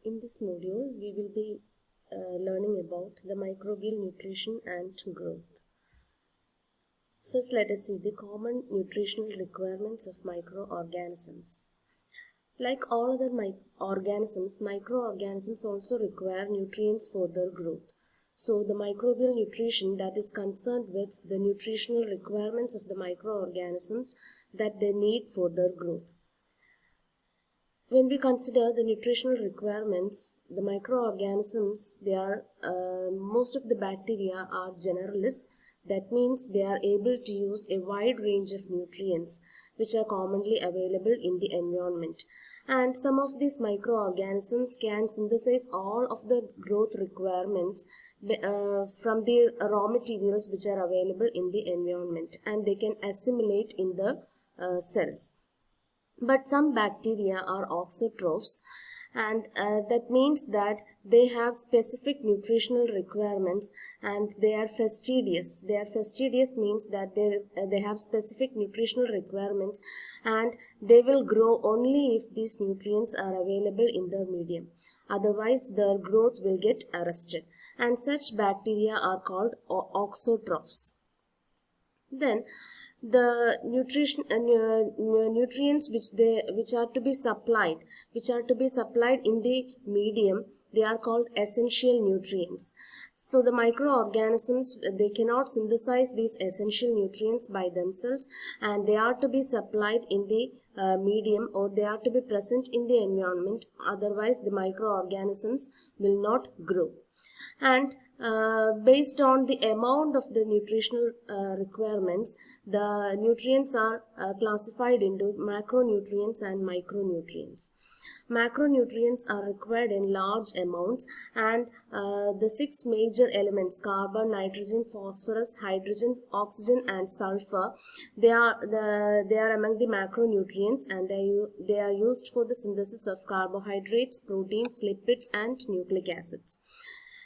In this module, we will be learning about the microbial nutrition and growth. First, let us see the common nutritional requirements of microorganisms. Like all other organisms, microorganisms also require nutrients for their growth. So, the microbial nutrition that is concerned with the nutritional requirements of the microorganisms that they need for their growth. When we consider the nutritional requirements, the microorganisms, most of the bacteria are generalists. That means they are able to use a wide range of nutrients which are commonly available in the environment. And some of these microorganisms can synthesize all of the growth requirements from the raw materials which are available in the environment, and they can assimilate in the cells. But some bacteria are auxotrophs, and that means that they have specific nutritional requirements and they are fastidious. They are fastidious means that they have specific nutritional requirements and they will grow only if these nutrients are available in their medium. Otherwise, their growth will get arrested. And such bacteria are called auxotrophs. Then, the nutrients which are to be supplied in the medium, they are called essential nutrients. So the microorganisms, they cannot synthesize these essential nutrients by themselves, and they are to be supplied in the medium, or they are to be present in the environment. Otherwise, the microorganisms will not grow. And based on the amount of the nutritional requirements, the nutrients are classified into macronutrients and micronutrients. Macronutrients are required in large amounts, and the 6 major elements, carbon, nitrogen, phosphorus, hydrogen, oxygen and sulfur, they are among the macronutrients, and they are used for the synthesis of carbohydrates, proteins, lipids and nucleic acids.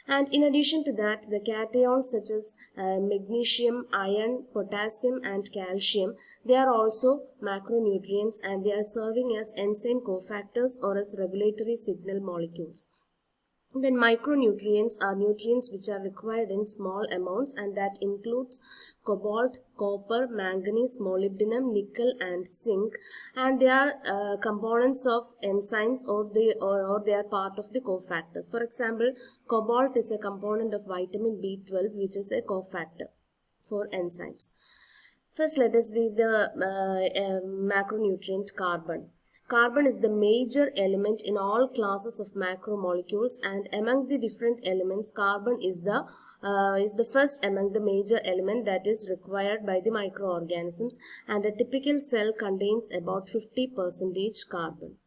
And in addition to that, the cations such as magnesium, iron, potassium and calcium, they are also macronutrients, and they are serving as enzyme cofactors or as regulatory signal molecules. Then micronutrients are nutrients which are required in small amounts, and that includes cobalt, copper, manganese, molybdenum, nickel and zinc, and they are components of enzymes, or they are part of the cofactors. For example, cobalt is a component of vitamin B12, which is a cofactor for enzymes. First, let us see the macronutrient carbon. Carbon is the major element in all classes of macromolecules, and among the different elements, carbon is the first among the major element that is required by the microorganisms, and a typical cell contains about 50% carbon.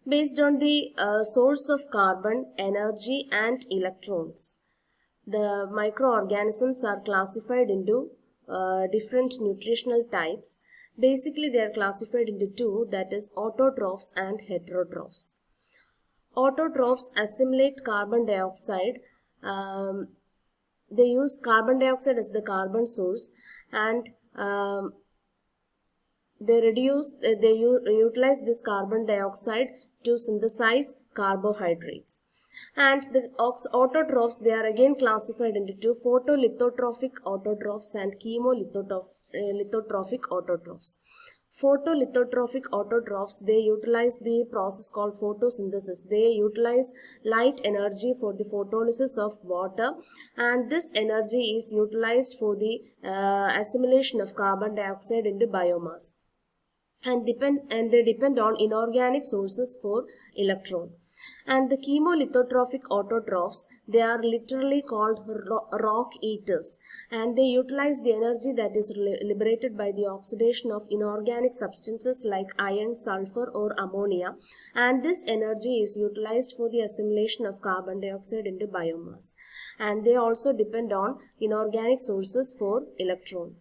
Based on the source of carbon, energy and electrons, the microorganisms are classified into different nutritional types. Basically, they are classified into 2, that is autotrophs and heterotrophs. Autotrophs assimilate carbon dioxide. They use carbon dioxide as the carbon source, and they utilize this carbon dioxide to synthesize carbohydrates. And the autotrophs, they are again classified into 2, photolithotrophic autotrophs and chemolithotrophic autotrophs. Photolithotrophic autotrophs, they utilize the process called photosynthesis. They utilize light energy for the photolysis of water, and this energy is utilized for the assimilation of carbon dioxide into biomass. And they depend on inorganic sources for electron. And the chemolithotrophic autotrophs, they are literally called rock eaters, and they utilize the energy that is liberated by the oxidation of inorganic substances like iron, sulfur or ammonia, and this energy is utilized for the assimilation of carbon dioxide into biomass. And they also depend on inorganic sources for electron.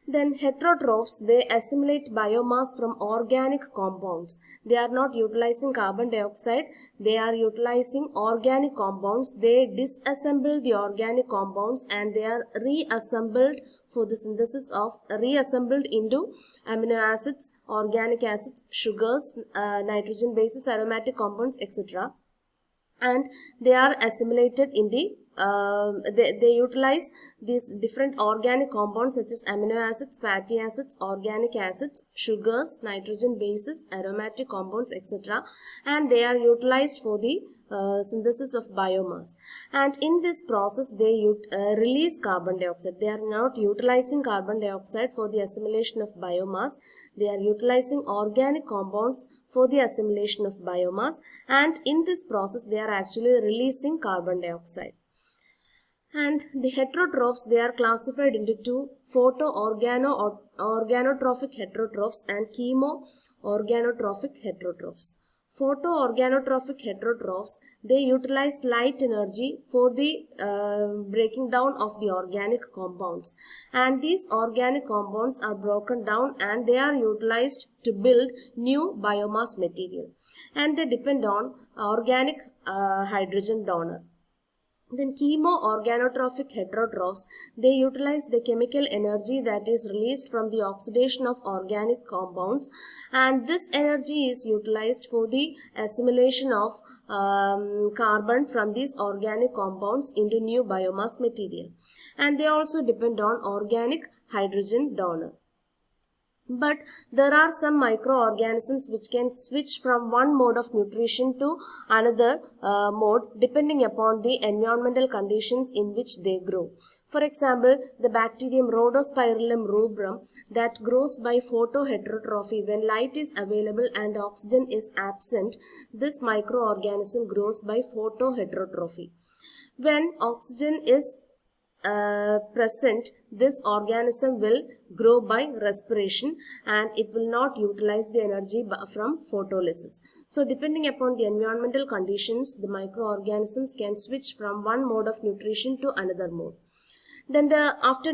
Then heterotrophs, they assimilate biomass from organic compounds. They are not utilizing carbon dioxide, they are utilizing organic compounds. They disassemble the organic compounds and they are reassembled for the synthesis of reassembled into amino acids, organic acids, sugars, nitrogen bases, aromatic compounds, etc. And they are assimilated in the they utilize these different organic compounds such as amino acids, fatty acids, organic acids, sugars, nitrogen bases, aromatic compounds, etc. and they are utilized for the synthesis of biomass. And in this process they release carbon dioxide. They are not utilizing carbon dioxide for the assimilation of biomass. They are utilizing organic compounds for the assimilation of biomass, and in this process they are actually releasing carbon dioxide. And the heterotrophs, they are classified into two: photo-organotrophic heterotrophs and chemo-organotrophic heterotrophs. Photo-organotrophic heterotrophs, they utilize light energy for the breaking down of the organic compounds, and these organic compounds are broken down and they are utilized to build new biomass material, and they depend on organic hydrogen donor. Then chemo-organotrophic heterotrophs, they utilize the chemical energy that is released from the oxidation of organic compounds, and this energy is utilized for the assimilation of carbon from these organic compounds into new biomass material, and they also depend on organic hydrogen donor. But there are some microorganisms which can switch from one mode of nutrition to another mode depending upon the environmental conditions in which they grow. For example, the bacterium Rhodospirillum rubrum that grows by photoheterotrophy. When light is available and oxygen is absent, this microorganism grows by photoheterotrophy. When oxygen is present, this organism will grow by respiration and it will not utilize the energy from photolysis. So depending upon the environmental conditions, the microorganisms can switch from one mode of nutrition to another mode. Then after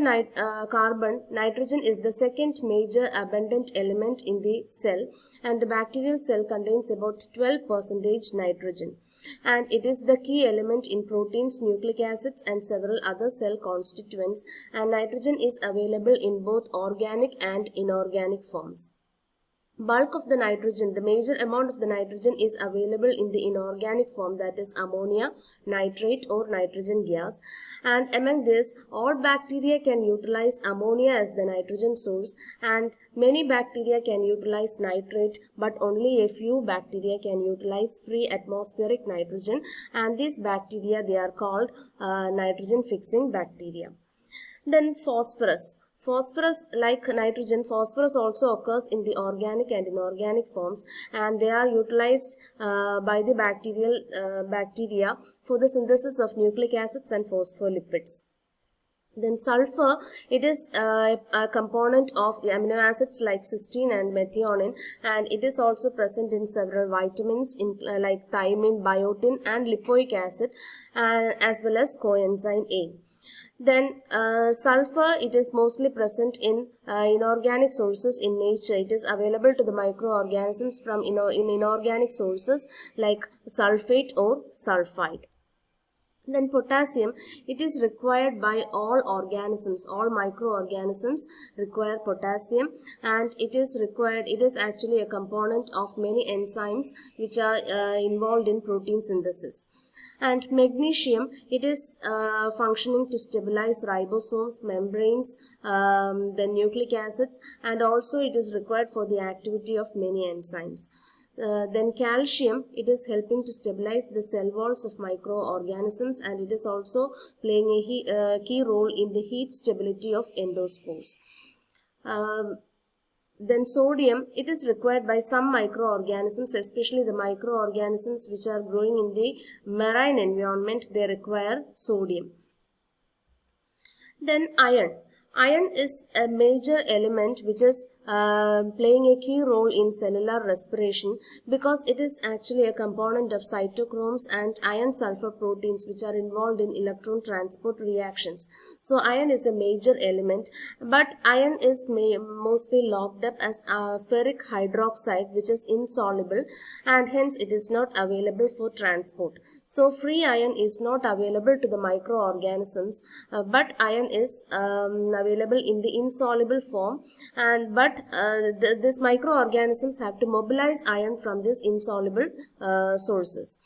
carbon, nitrogen is the second major abundant element in the cell, and the bacterial cell contains about 12% nitrogen, and it is the key element in proteins, nucleic acids and several other cell constituents, and nitrogen is available in both organic and inorganic forms. Bulk of the nitrogen, the major amount of the nitrogen is available in the inorganic form, that is ammonia, nitrate or nitrogen gas, and among this all bacteria can utilize ammonia as the nitrogen source, and many bacteria can utilize nitrate, but only a few bacteria can utilize free atmospheric nitrogen, and these bacteria, they are called nitrogen fixing bacteria. Then phosphorus. Phosphorus, like nitrogen, phosphorus also occurs in the organic and inorganic forms, and they are utilized by the bacteria for the synthesis of nucleic acids and phospholipids. Then sulfur, it is a component of the amino acids like cysteine and methionine, and it is also present in several vitamins like thiamine, biotin and lipoic acid, as well as coenzyme A. Then sulfur, it is mostly present in inorganic sources in nature. It is available to the microorganisms from in inorganic sources like sulfate or sulfide. Then potassium, it is required by all organisms. All microorganisms require potassium, and it is actually a component of many enzymes which are involved in protein synthesis. And magnesium, it is functioning to stabilize ribosomes, membranes, the nucleic acids, and also it is required for the activity of many enzymes. Then calcium, it is helping to stabilize the cell walls of microorganisms, and it is also playing a key role in the heat stability of endospores. Then sodium, it is required by some microorganisms, especially the microorganisms which are growing in the marine environment. They require sodium. Then iron. Iron is a major element which is playing a key role in cellular respiration because it is actually a component of cytochromes and iron sulfur proteins which are involved in electron transport reactions. So iron is a major element, but iron is mostly locked up as ferric hydroxide, which is insoluble, and hence it is not available for transport. So free iron is not available to the microorganisms, but iron is available in the insoluble form, and this microorganisms have to mobilize iron from these insoluble sources.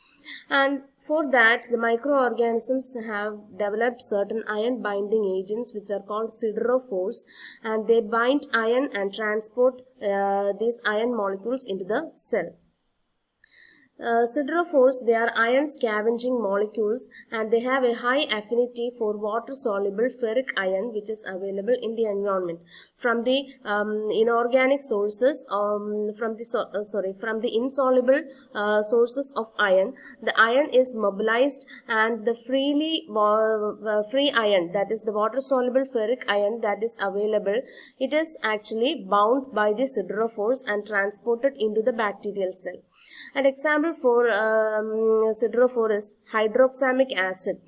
And for that, the microorganisms have developed certain iron binding agents which are called siderophores, and they bind iron and transport these iron molecules into the cell. Siderophores, they are iron scavenging molecules, and they have a high affinity for water-soluble ferric iron which is available in the environment. From the inorganic sources, from the insoluble sources of iron, the iron is mobilized, and the free iron, that is the water-soluble ferric iron that is available, it is actually bound by the siderophores and transported into the bacterial cell. An example for siderophore is hydroxamic acid.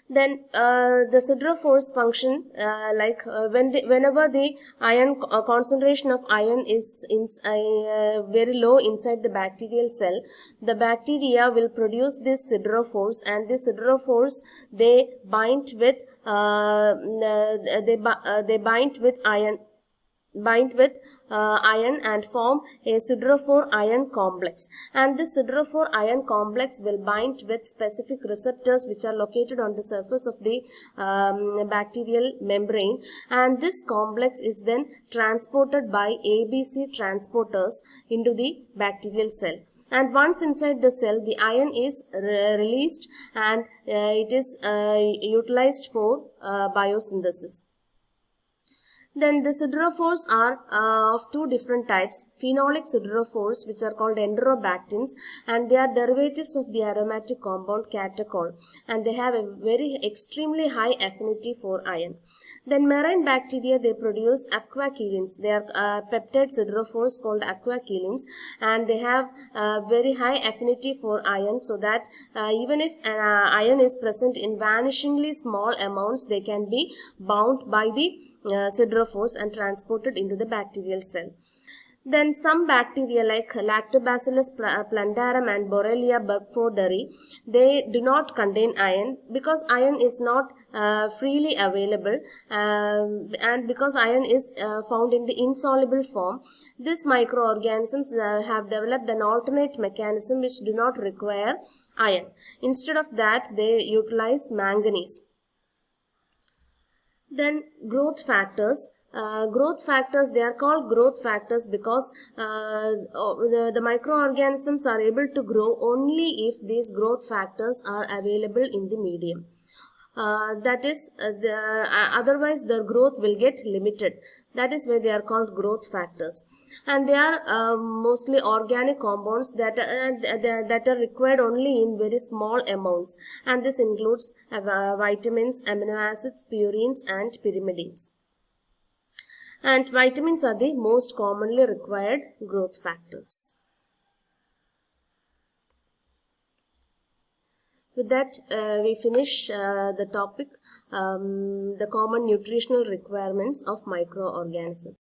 Then the siderophores function whenever the iron concentration of iron is very low inside the bacterial cell, the bacteria will produce these siderophores, and these siderophores, they bind with iron and form a siderophore iron complex, and this siderophore iron complex will bind with specific receptors which are located on the surface of the bacterial membrane, and this complex is then transported by ABC transporters into the bacterial cell. And once inside the cell, the iron is released, and it is utilized for biosynthesis. Then the siderophores are of two different types: phenolic siderophores, which are called enterobactins, and they are derivatives of the aromatic compound catechol, and they have a very extremely high affinity for iron. Then marine bacteria, they produce aquachelins. They are peptide siderophores called aquachelins, and they have very high affinity for iron, so that even if iron is present in vanishingly small amounts, they can be bound by the siderophores and transported into the bacterial cell. Then some bacteria like Lactobacillus plantarum and Borrelia burgforderi, they do not contain iron because iron is not freely available, and because iron is found in the insoluble form. These microorganisms have developed an alternate mechanism which do not require iron. Instead of that, they utilize manganese. Then growth factors. They are called growth factors because the microorganisms are able to grow only if these growth factors are available in the medium. Otherwise the growth will get limited. That is why they are called growth factors, and they are mostly organic compounds that are required only in very small amounts, and this includes vitamins, amino acids, purines, and pyrimidines. And vitamins are the most commonly required growth factors. With that, we finish the topic, the common nutritional requirements of microorganisms.